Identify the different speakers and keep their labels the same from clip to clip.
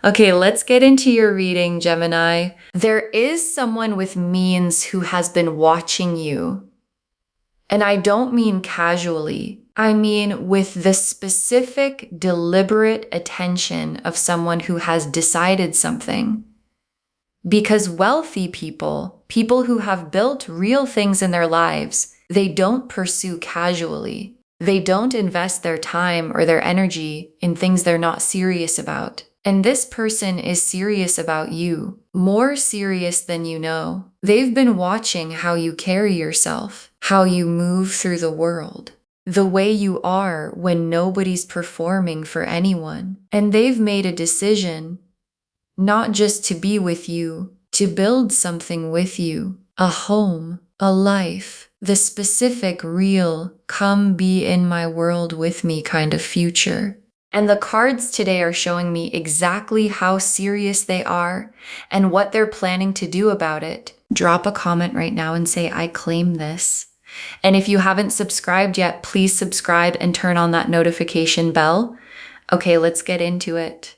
Speaker 1: Okay, let's get into your reading, Gemini. There is someone with means who has been watching you. And I don't mean casually. I mean with the specific, deliberate attention of someone who has decided something. Because wealthy people, people who have built real things in their lives, they don't pursue casually. They don't invest their time or their energy in things they're not serious about. And this person is serious about you, more serious than you know. They've been watching how you carry yourself, how you move through the world, the way you are when nobody's performing for anyone. And they've made a decision not just to be with you, to build something with you, a home, a life, the specific, real, come be in my world with me kind of future. And the cards today are showing me exactly how serious they are and what they're planning to do about it. Drop a comment right now and say, I claim this. And if you haven't subscribed yet, please subscribe and turn on that notification bell. Okay, let's get into it.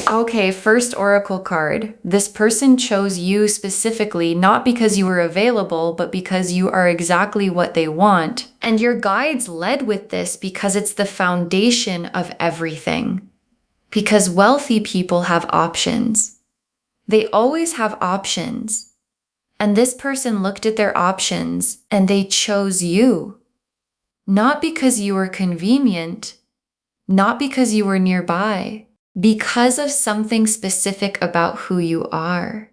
Speaker 1: Okay, first oracle card. This person chose you specifically, not because you were available, but because you are exactly what they want. And your guides led with this because it's the foundation of everything. Because wealthy people have options. They always have options. And this person looked at their options and they chose you. Not because you were convenient, not because you were nearby. Because of something specific about who you are.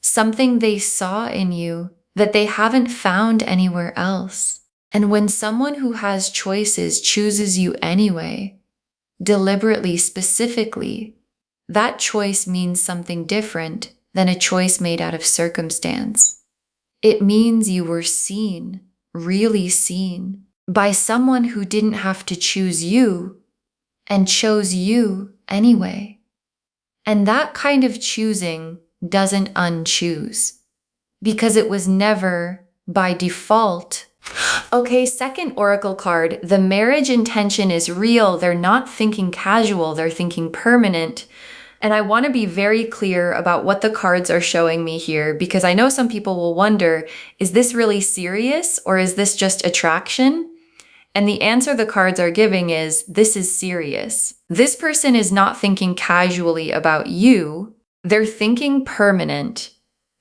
Speaker 1: Something they saw in you that they haven't found anywhere else. And when someone who has choices chooses you anyway, deliberately, specifically, that choice means something different than a choice made out of circumstance. It means you were seen, really seen, by someone who didn't have to choose you and chose you anyway. And that kind of choosing doesn't unchoose because it was never by default. Okay, second oracle card. The marriage intention is real. They're not thinking casual. They're thinking permanent. And I want to be very clear about what the cards are showing me here because I know some people will wonder, is this really serious or is this just attraction? And the answer the cards are giving is, this is serious. This person is not thinking casually about you. They're thinking permanent.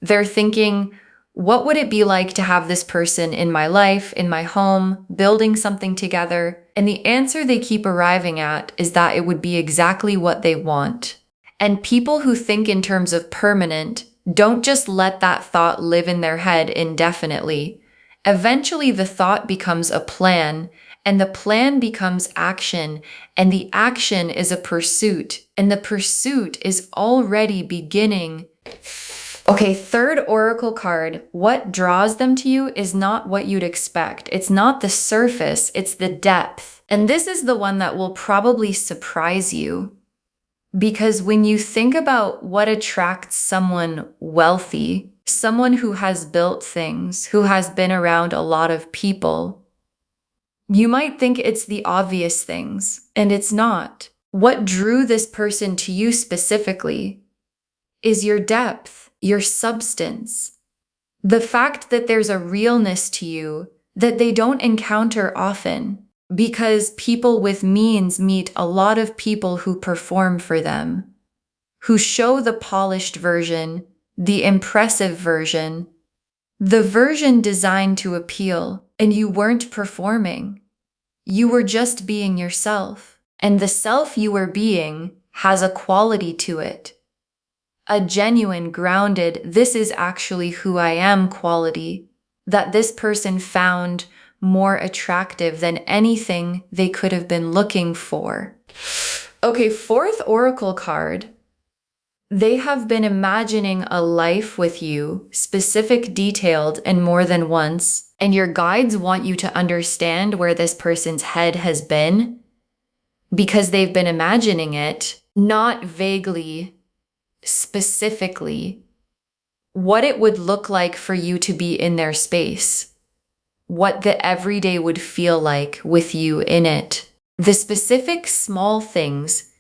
Speaker 1: They're thinking, what would it be like to have this person in my life, in my home, building something together? And the answer they keep arriving at is that it would be exactly what they want. And people who think in terms of permanent don't just let that thought live in their head indefinitely. Eventually, the thought becomes a plan, and the plan becomes action, and the action is a pursuit, and the pursuit is already beginning. Okay, third oracle card. What draws them to you is not what you'd expect. It's not the surface, it's the depth. And this is the one that will probably surprise you. Because when you think about what attracts someone wealthy, someone who has built things, who has been around a lot of people, you might think it's the obvious things, and it's not. What drew this person to you specifically is your depth, your substance. The fact that there's a realness to you that they don't encounter often. Because people with means meet a lot of people who perform for them, who show the polished version, the impressive version, the version designed to appeal, and you weren't performing. You were just being yourself, and the self you were being has a quality to it. A genuine, grounded, this is actually who I am quality that this person found more attractive than anything they could have been looking for. Okay, fourth oracle card. They have been imagining a life with you, specific, detailed, and more than once, and your guides want you to understand where this person's head has been because they've been imagining it, not vaguely, specifically, what it would look like for you to be in their space. What the everyday would feel like with you in it. The specific small things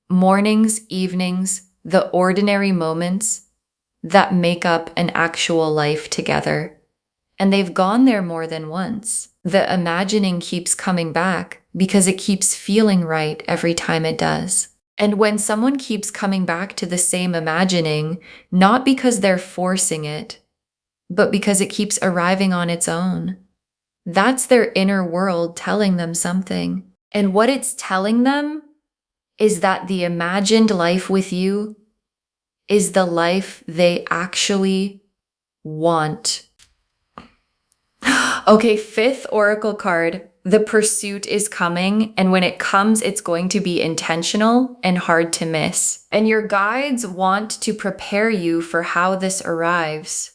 Speaker 1: Mornings, evenings, the ordinary moments that make up an actual life together. And they've gone there more than once. The imagining keeps coming back because it keeps feeling right every time it does. And when someone keeps coming back to the same imagining, not because they're forcing it, but because it keeps arriving on its own, that's their inner world telling them something. And what it's telling them is that the imagined life with you is the life they actually want. Okay, fifth oracle card. The pursuit is coming, and when it comes, it's going to be intentional and hard to miss. And your guides want to prepare you for how this arrives,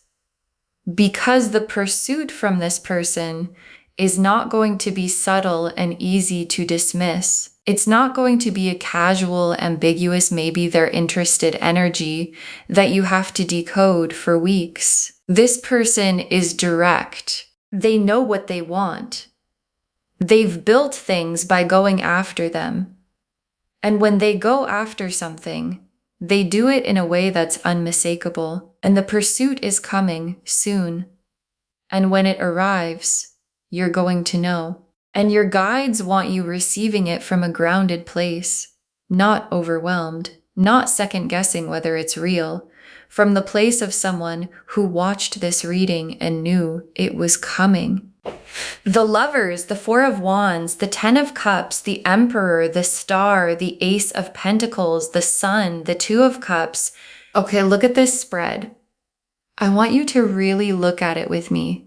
Speaker 1: because the pursuit from this person is not going to be subtle and easy to dismiss. It's not going to be a casual, ambiguous, maybe they're interested energy that you have to decode for weeks. This person is direct. They know what they want. They've built things by going after them. And when they go after something, they do it in a way that's unmistakable. And the pursuit is coming soon. And when it arrives, you're going to know. And your guides want you receiving it from a grounded place, not overwhelmed, not second-guessing whether it's real, from the place of someone who watched this reading and knew it was coming. The Lovers, the Four of Wands, the Ten of Cups, the Emperor, the Star, the Ace of Pentacles, the Sun, the Two of Cups. Okay, look at this spread. I want you to really look at it with me.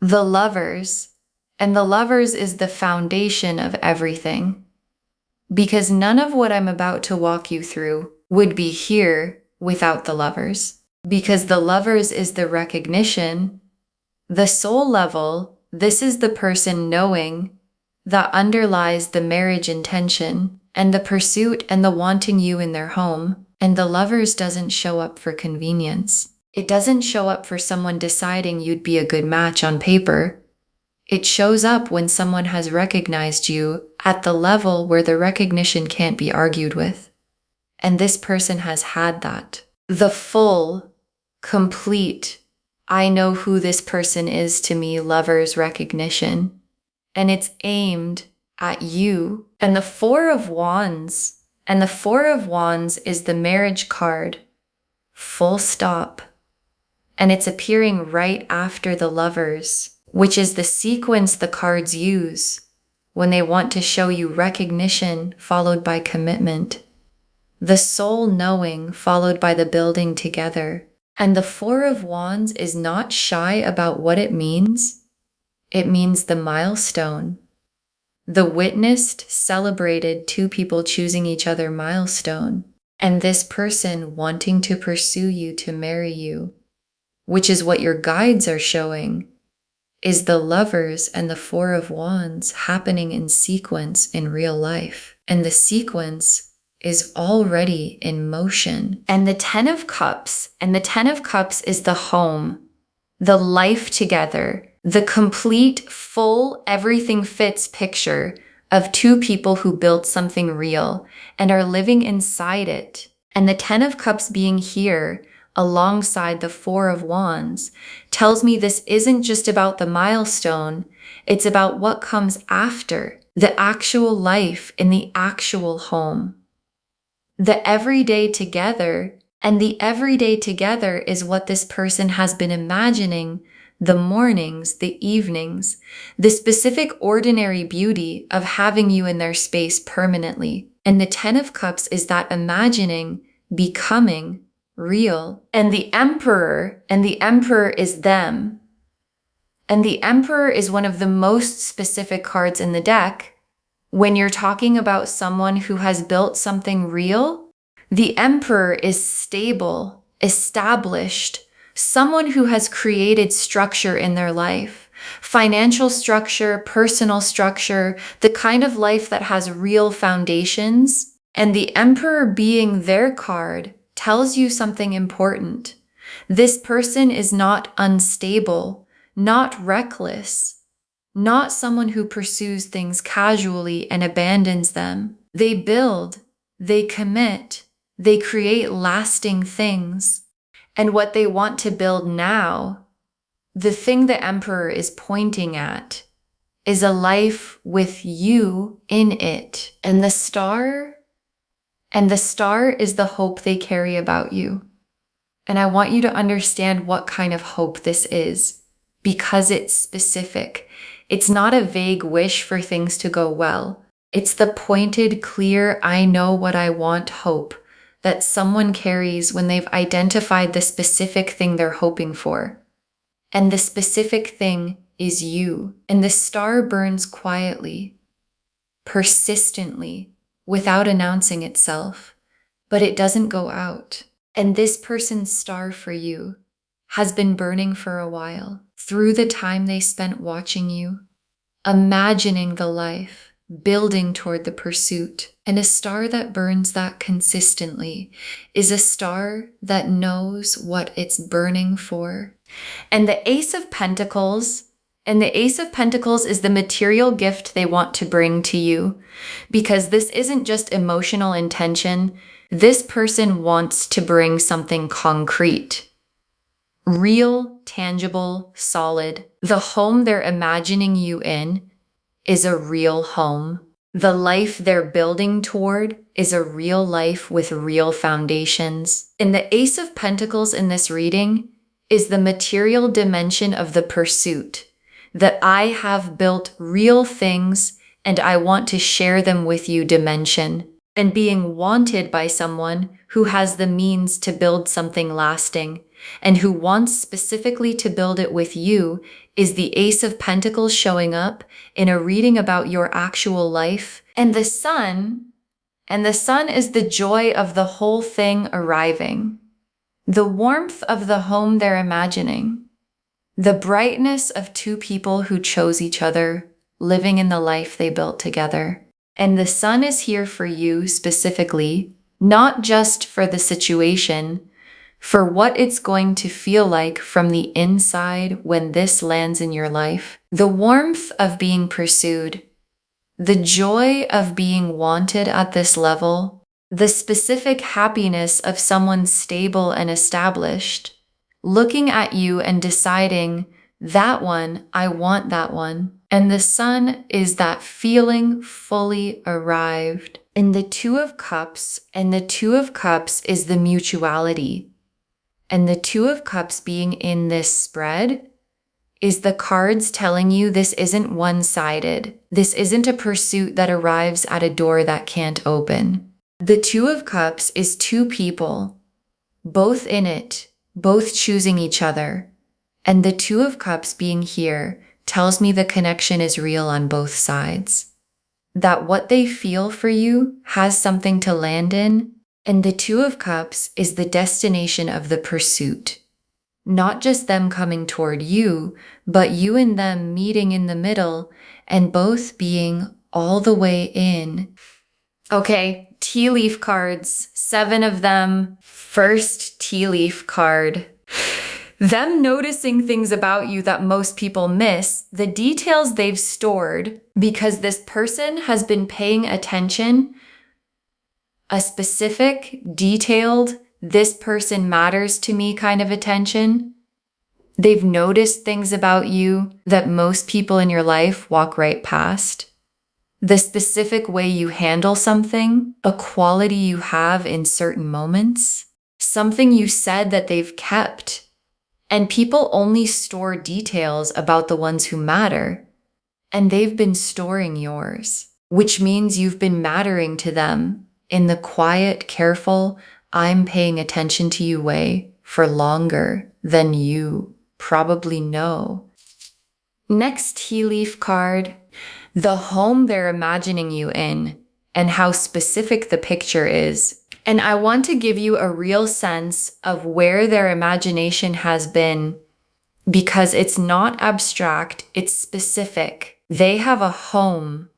Speaker 1: The Lovers. And the Lovers is the foundation of everything. Because none of what I'm about to walk you through would be here without the Lovers. Because the Lovers is the recognition, the soul level. This is the person knowing that underlies the marriage intention and the pursuit and the wanting you in their home. And the Lovers doesn't show up for convenience. It doesn't show up for someone deciding you'd be a good match on paper. It shows up when someone has recognized you at the level where the recognition can't be argued with. And this person has had that. The full, complete, I know who this person is to me, Lovers recognition. And it's aimed at you. And the Four of Wands. And the Four of Wands is the marriage card. Full stop. And it's appearing right after the Lovers, which is the sequence the cards use when they want to show you recognition followed by commitment, the soul knowing followed by the building together. And the Four of Wands is not shy about what it means. It means the milestone, the witnessed, celebrated two people choosing each other milestone, and this person wanting to pursue you to marry you, which is what your guides are showing. Is the Lovers and the Four of Wands happening in sequence in real life. And the sequence is already in motion. And the Ten of Cups, and the Ten of Cups is the home, the life together, the complete, full, everything fits picture of two people who built something real and are living inside it. And the Ten of Cups being here alongside the Four of Wands tells me this isn't just about the milestone, it's about what comes after, the actual life in the actual home. The everyday together, and the everyday together is what this person has been imagining, the mornings, the evenings, the specific ordinary beauty of having you in their space permanently. And the Ten of Cups is that imagining becoming real. And the Emperor is them. And the Emperor is one of the most specific cards in the deck. When you're talking about someone who has built something real, the Emperor is stable, established, someone who has created structure in their life, financial structure, personal structure, the kind of life that has real foundations. And the Emperor being their card tells you something important. This person is not unstable, not reckless, not someone who pursues things casually and abandons them. They build, they commit, they create lasting things. And what they want to build now, the thing the Emperor is pointing at, is a life with you in it. And the star is the hope they carry about you. And I want you to understand what kind of hope this is, because it's specific. It's not a vague wish for things to go well. It's the pointed, clear, I know what I want hope that someone carries when they've identified the specific thing they're hoping for. And the specific thing is you. And the star burns quietly, persistently, without announcing itself, but it doesn't go out. And this person's star for you has been burning for a while, through the time they spent watching you, imagining the life, building toward the pursuit. And a star that burns that consistently is a star that knows what it's burning for. And the Ace of Pentacles is the material gift they want to bring to you, because this isn't just emotional intention. This person wants to bring something concrete, real, tangible, solid. The home they're imagining you in is a real home. The life they're building toward is a real life with real foundations. And the Ace of Pentacles in this reading is the material dimension of the pursuit, that I have built real things and I want to share them with you dimension. And being wanted by someone who has the means to build something lasting and who wants specifically to build it with you is the Ace of Pentacles showing up in a reading about your actual life. And the sun is the joy of the whole thing arriving, the warmth of the home they're imagining, the brightness of two people who chose each other, living in the life they built together. And the sun is here for you specifically, not just for the situation, for what it's going to feel like from the inside when this lands in your life. The warmth of being pursued, the joy of being wanted at this level, the specific happiness of someone stable and established, looking at you and deciding, that one, I want that one. And the sun is that feeling fully arrived. In the Two of Cups, and the Two of Cups is the mutuality. And the Two of Cups being in this spread is the cards telling you this isn't one-sided. This isn't a pursuit that arrives at a door that can't open. The Two of Cups is two people, both in it, both choosing each other. And the Two of Cups being here tells me the connection is real on both sides. That what they feel for you has something to land in, and the Two of Cups is the destination of the pursuit. Not just them coming toward you, but you and them meeting in the middle and both being all the way in. Okay, tea leaf cards, 7 of them. First tea leaf card. Them noticing things about you that most people miss, the details they've stored, because this person has been paying attention, a specific, detailed, this person matters to me kind of attention. They've noticed things about you that most people in your life walk right past. The specific way you handle something, a quality you have in certain moments, something you said that they've kept. And people only store details about the ones who matter, and they've been storing yours, which means you've been mattering to them in the quiet, careful, I'm paying attention to you way for longer than you probably know. Next tea leaf card, the home they're imagining you in and how specific the picture is. And I want to give you a real sense of where their imagination has been, because it's not abstract, it's specific. They have a home,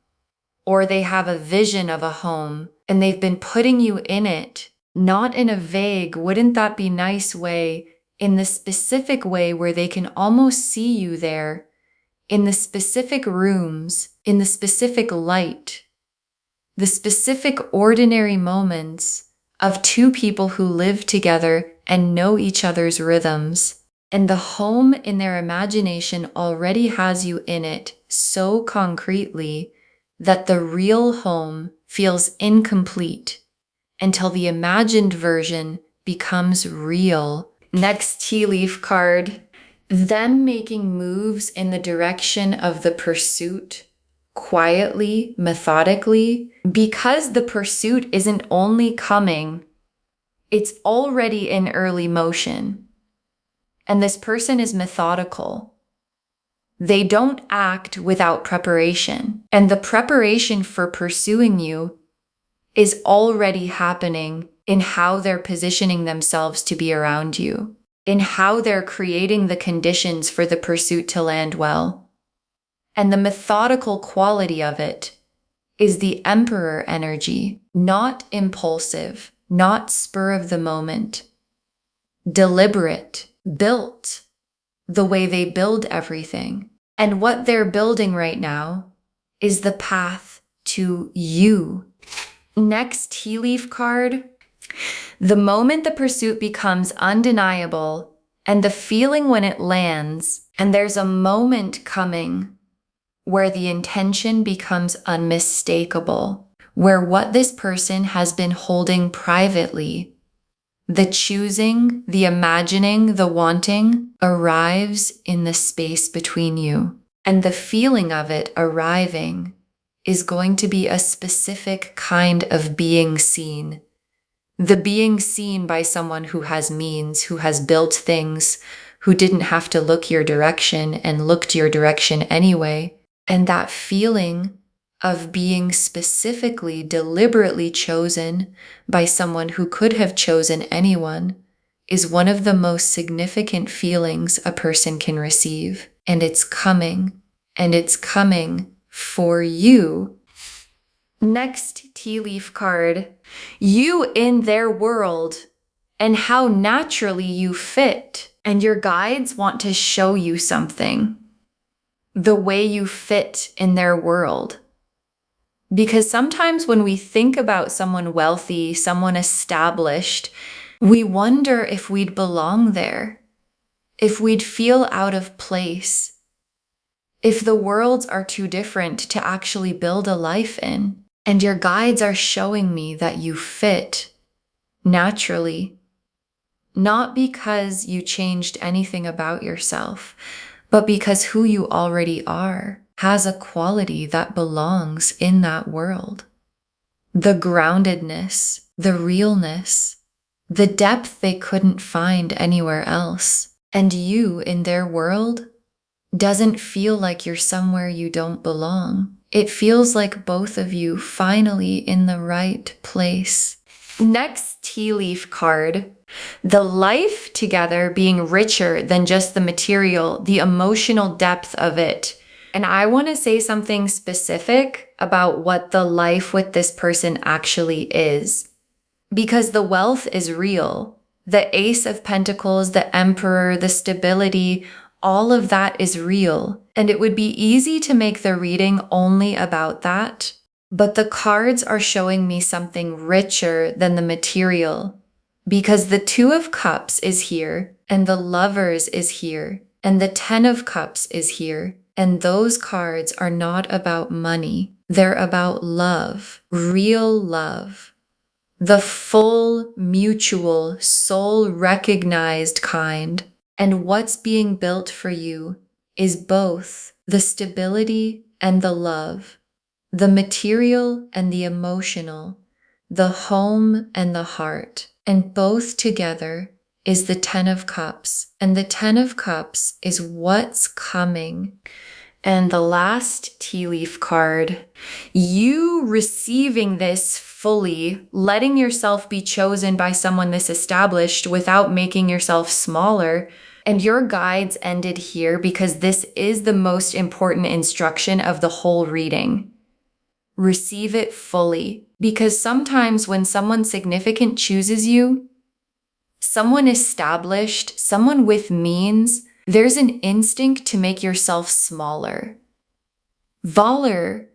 Speaker 1: or they have a vision of a home, and they've been putting you in it, not in a vague, wouldn't that be nice way, in the specific way where they can almost see you there, in the specific rooms, in the specific light. the specific ordinary moments of two people who live together and know each other's rhythms. And the home in their imagination already has you in it so concretely that the real home feels incomplete until the imagined version becomes real. Next tea leaf card, them making moves in the direction of the pursuit, quietly, methodically, because the pursuit isn't only coming, it's already in early motion. And this person is methodical. They don't act without preparation. And the preparation for pursuing you is already happening in how they're positioning themselves to be around you, in how they're creating the conditions for the pursuit to land well. And the methodical quality of it is the Emperor energy, not impulsive, not spur of the moment, deliberate, built the way they build everything. And what they're building right now is the path to you. Next tea leaf card, the moment the pursuit becomes undeniable and the feeling when it lands, and there's a moment coming where the intention becomes unmistakable, where what this person has been holding privately, the choosing, the imagining, the wanting, arrives in the space between you. And the feeling of it arriving is going to be a specific kind of being seen. The being seen by someone who has means, who has built things, who didn't have to look your direction and looked your direction anyway. And that feeling of being specifically, deliberately chosen by someone who could have chosen anyone is one of the most significant feelings a person can receive. And it's coming for you. Next tea leaf card, you in their world and how naturally you fit. And your guides want to show you something, the way you fit in their world. Because sometimes when we think about someone wealthy, someone established, we wonder if we'd belong there, if we'd feel out of place, if the worlds are too different to actually build a life in. And your guides are showing me that you fit naturally, not because you changed anything about yourself, but because who you already are has a quality that belongs in that world. The groundedness, the realness, the depth they couldn't find anywhere else. And you in their world doesn't feel like you're somewhere you don't belong. It feels like both of you finally in the right place. Next tea leaf card, the life together being richer than just the material, the emotional depth of it. And I want to say something specific about what the life with this person actually is. Because the wealth is real. The Ace of Pentacles, the Emperor, the stability, all of that is real. And it would be easy to make the reading only about that. But the cards are showing me something richer than the material. Because the Two of Cups is here, and the Lovers is here, and the Ten of Cups is here. And those cards are not about money. They're about love, real love. The full, mutual, soul-recognized kind. And what's being built for you is both the stability and the love, the material and the emotional, the home and the heart. And both together is the Ten of Cups. And the Ten of Cups is what's coming. And the last tea leaf card, you receiving this fully, letting yourself be chosen by someone this established without making yourself smaller. And your guides ended here because this is the most important instruction of the whole reading. Receive it fully. Because sometimes when someone significant chooses you, someone established, someone with means, there's an instinct to make yourself smaller. Valar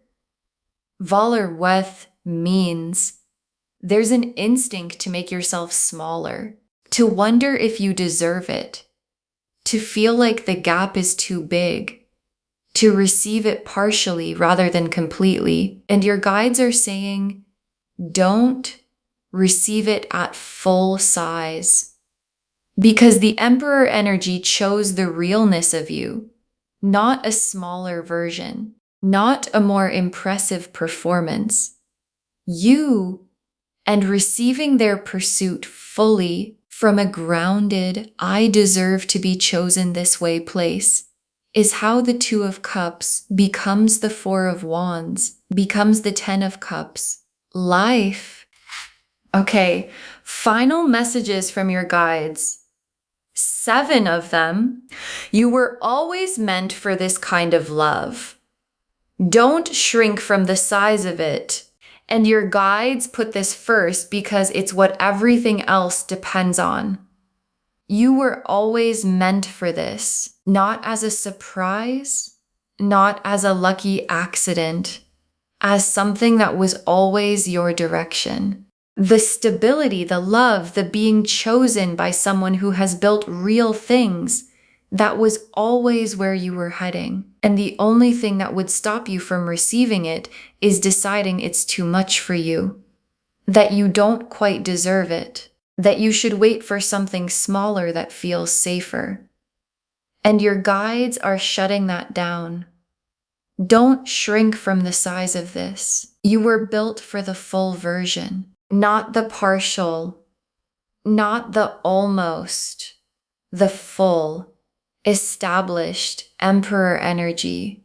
Speaker 1: with means. There's an instinct to make yourself smaller, to wonder if you deserve it, to feel like the gap is too big, to receive it partially rather than completely. And your guides are saying, don't receive it at full size. Because the Emperor energy chose the realness of you, not a smaller version, not a more impressive performance. You, and receiving their pursuit fully from a grounded, I deserve to be chosen this way place, is how the Two of Cups becomes the Four of Wands, becomes the Ten of Cups. Life. Okay, final messages from your guides. 7 of them. You were always meant for this kind of love. Don't shrink from the size of it. And your guides put this first because it's what everything else depends on. You were always meant for this, not as a surprise, not as a lucky accident, as something that was always your direction. The stability, the love, the being chosen by someone who has built real things, that was always where you were heading. And the only thing that would stop you from receiving it is deciding it's too much for you, that you don't quite deserve it, that you should wait for something smaller that feels safer. And your guides are shutting that down. Don't shrink from the size of this. You were built for the full version. Not the partial, not the almost, the full, established Emperor energy,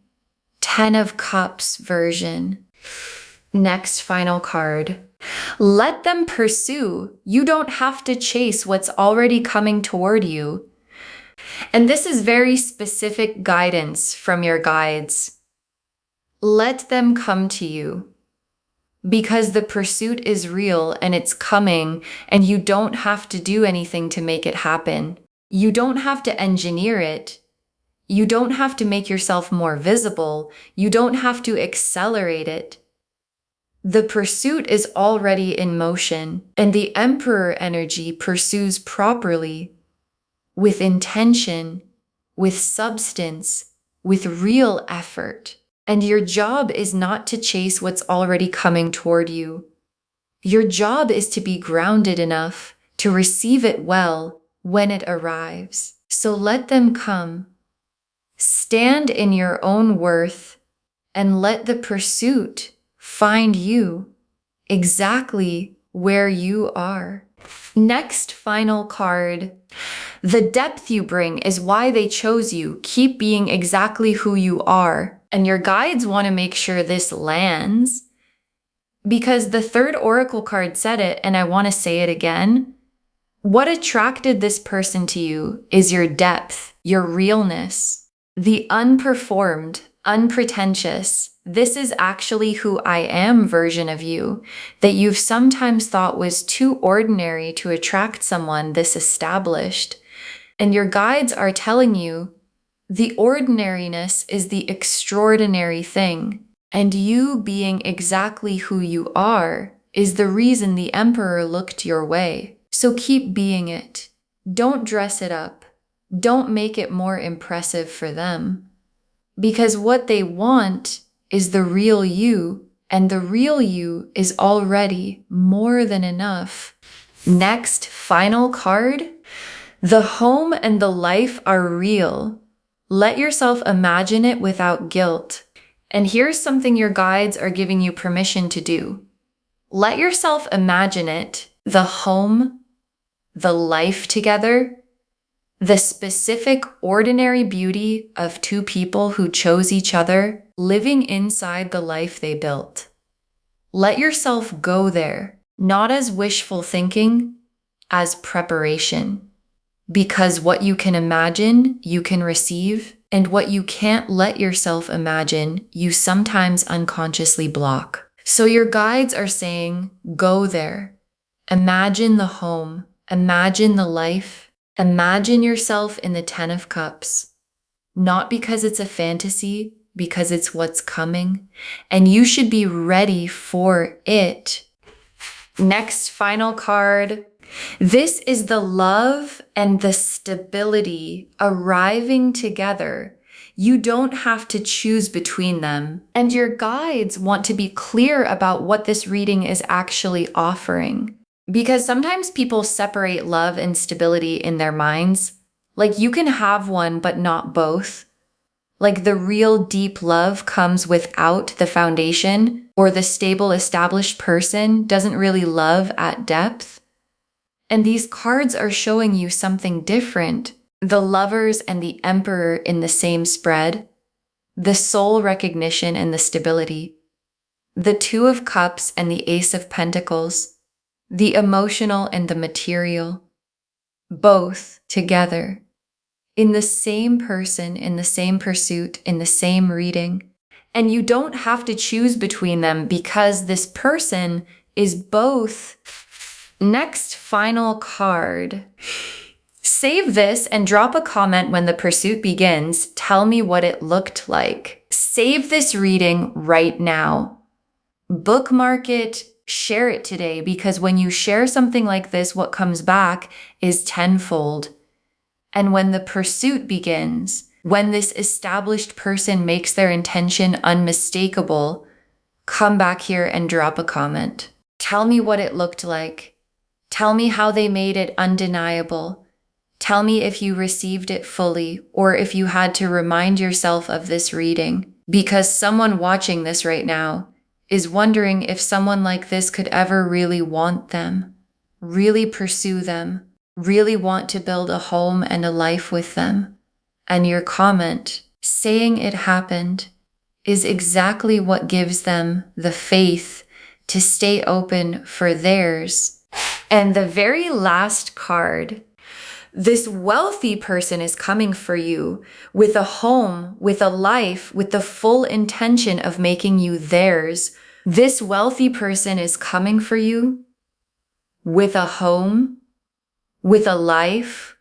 Speaker 1: 10 of Cups version. Next final card. Let them pursue. You don't have to chase what's already coming toward you. And this is very specific guidance from your guides. Let them come to you. Because the pursuit is real and it's coming, and you don't have to do anything to make it happen. You don't have to engineer it. You don't have to make yourself more visible. You don't have to accelerate it. The pursuit is already in motion, and the Emperor energy pursues properly, with intention, with substance, with real effort. And your job is not to chase what's already coming toward you. Your job is to be grounded enough to receive it well when it arrives. So let them come. Stand in your own worth and let the pursuit find you exactly where you are. Next final card. The depth you bring is why they chose you. Keep being exactly who you are. And your guides want to make sure this lands because the third oracle card said it, and I want to say it again. What attracted this person to you is your depth, your realness, the unperformed, unpretentious, this is actually who I am version of you that you've sometimes thought was too ordinary to attract someone this established. And your guides are telling you the ordinariness is the extraordinary thing. And you being exactly who you are is the reason the Emperor looked your way. So keep being it. Don't dress it up. Don't make it more impressive for them. Because what they want is the real you, and the real you is already more than enough. Next, final card. The home and the life are real. Let yourself imagine it without guilt. And here's something your guides are giving you permission to do. Let yourself imagine it, the home, the life together, the specific ordinary beauty of two people who chose each other, living inside the life they built. Let yourself go there, not as wishful thinking, as preparation. Because what you can imagine, you can receive, and what you can't let yourself imagine, you sometimes unconsciously block. So your guides are saying, go there. Imagine the home, imagine the life, imagine yourself in the 10 of Cups. Not because it's a fantasy, because it's what's coming, and you should be ready for it. Next, final card. This is the love and the stability arriving together. You don't have to choose between them. And your guides want to be clear about what this reading is actually offering. Because sometimes people separate love and stability in their minds. Like you can have one, but not both. Like the real deep love comes without the foundation, or the stable established person doesn't really love at depth. And these cards are showing you something different. The Lovers and the Emperor in the same spread, the soul recognition and the stability, the Two of Cups and the Ace of Pentacles, the emotional and the material, both together, in the same person, in the same pursuit, in the same reading. And you don't have to choose between them because this person is both. Next, final card. Save this and drop a comment when the pursuit begins. Tell me what it looked like. Save this reading right now. Bookmark it, share it today, because when you share something like this, what comes back is tenfold. And when the pursuit begins, when this established person makes their intention unmistakable, come back here and drop a comment. Tell me what it looked like. Tell me how they made it undeniable. Tell me if you received it fully, or if you had to remind yourself of this reading, because someone watching this right now is wondering if someone like this could ever really want them, really pursue them, really want to build a home and a life with them. And your comment, saying it happened, is exactly what gives them the faith to stay open for theirs. And the very last card, this wealthy person is coming for you with a home, with a life, with the full intention of making you theirs. This wealthy person is coming for you with a home, with a life,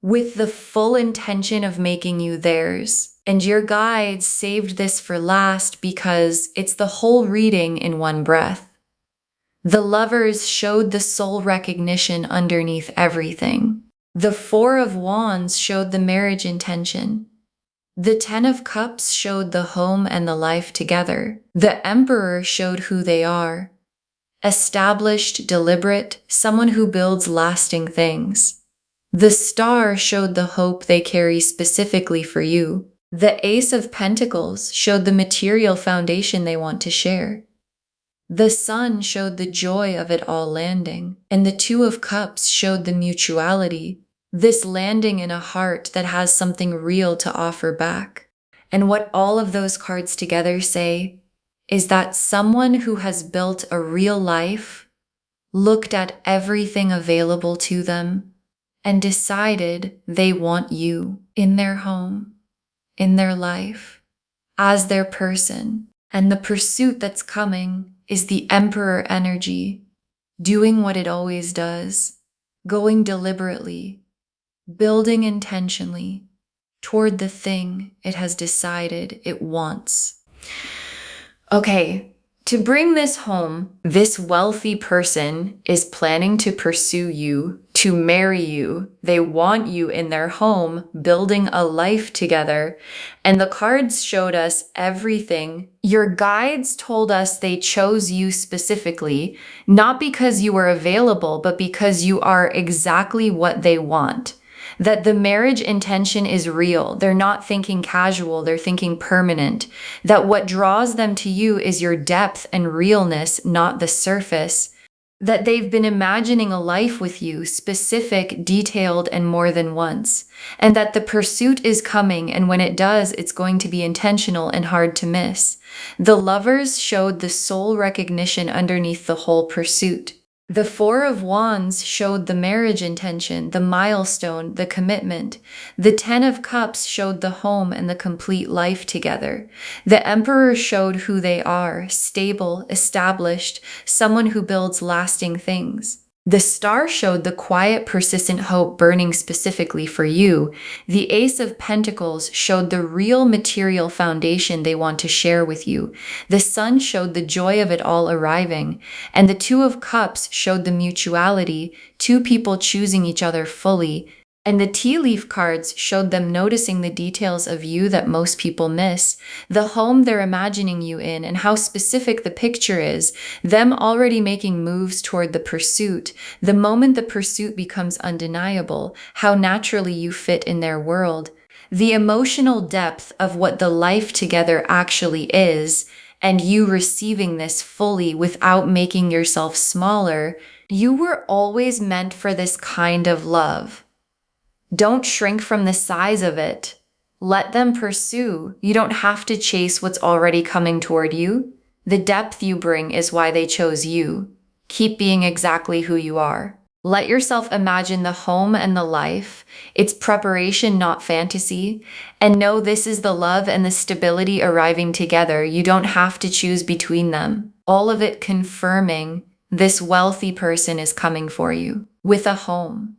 Speaker 1: with the full intention of making you theirs. And your guides saved this for last because it's the whole reading in one breath. The Lovers showed the soul recognition underneath everything. The Four of Wands showed the marriage intention. The Ten of Cups showed the home and the life together. The Emperor showed who they are. Established, deliberate, someone who builds lasting things. The Star showed the hope they carry specifically for you. The Ace of Pentacles showed the material foundation they want to share. The Sun showed the joy of it all landing. And the Two of Cups showed the mutuality, this landing in a heart that has something real to offer back. And what all of those cards together say is that someone who has built a real life looked at everything available to them and decided they want you in their home, in their life, as their person. And the pursuit that's coming is the Emperor energy, doing what it always does, going deliberately, building intentionally toward the thing it has decided it wants. Okay, to bring this home, this wealthy person is planning to pursue you, to marry you. They want you in their home, building a life together. And the cards showed us everything. Your guides told us they chose you specifically, not because you were available, but because you are exactly what they want. That the marriage intention is real. They're not thinking casual, they're thinking permanent. That what draws them to you is your depth and realness, not the surface. That they've been imagining a life with you, specific, detailed, and more than once. And that the pursuit is coming, and when it does, it's going to be intentional and hard to miss. The Lovers showed the soul recognition underneath the whole pursuit. The Four of Wands showed the marriage intention, the milestone, the commitment. The Ten of Cups showed the home and the complete life together. The Emperor showed who they are, stable, established, someone who builds lasting things. The star showed the quiet, persistent hope burning specifically for you. The Ace of Pentacles showed the real material foundation they want to share with you. The Sun showed the joy of it all arriving. And the Two of Cups showed the mutuality, two people choosing each other fully. And the tea leaf cards showed them noticing the details of you that most people miss, the home they're imagining you in, and how specific the picture is, them already making moves toward the pursuit. The moment the pursuit becomes undeniable, how naturally you fit in their world. The emotional depth of what the life together actually is, and you receiving this fully without making yourself smaller. You were always meant for this kind of love. Don't shrink from the size of it. Let them pursue. You don't have to chase what's already coming toward you. The depth you bring is why they chose you. Keep being exactly who you are. Let yourself imagine the home and the life. It's preparation, not fantasy. And know this is the love and the stability arriving together. You don't have to choose between them. All of it confirming this wealthy person is coming for you with a home,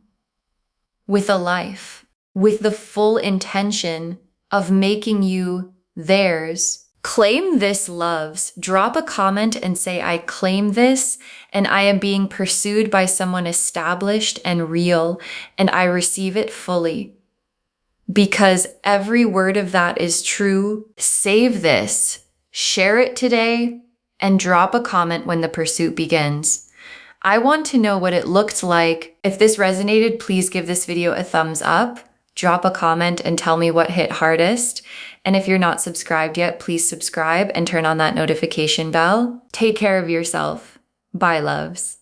Speaker 1: with a life, with the full intention of making you theirs. Claim this, loves. Drop a comment and say, I claim this, and I am being pursued by someone established and real, and I receive it fully. Because every word of that is true. Save this, share it today, and drop a comment when the pursuit begins. I want to know what it looked like. If this resonated, please give this video a thumbs up, drop a comment, and tell me what hit hardest. And if you're not subscribed yet, please subscribe and turn on that notification bell. Take care of yourself. Bye, loves.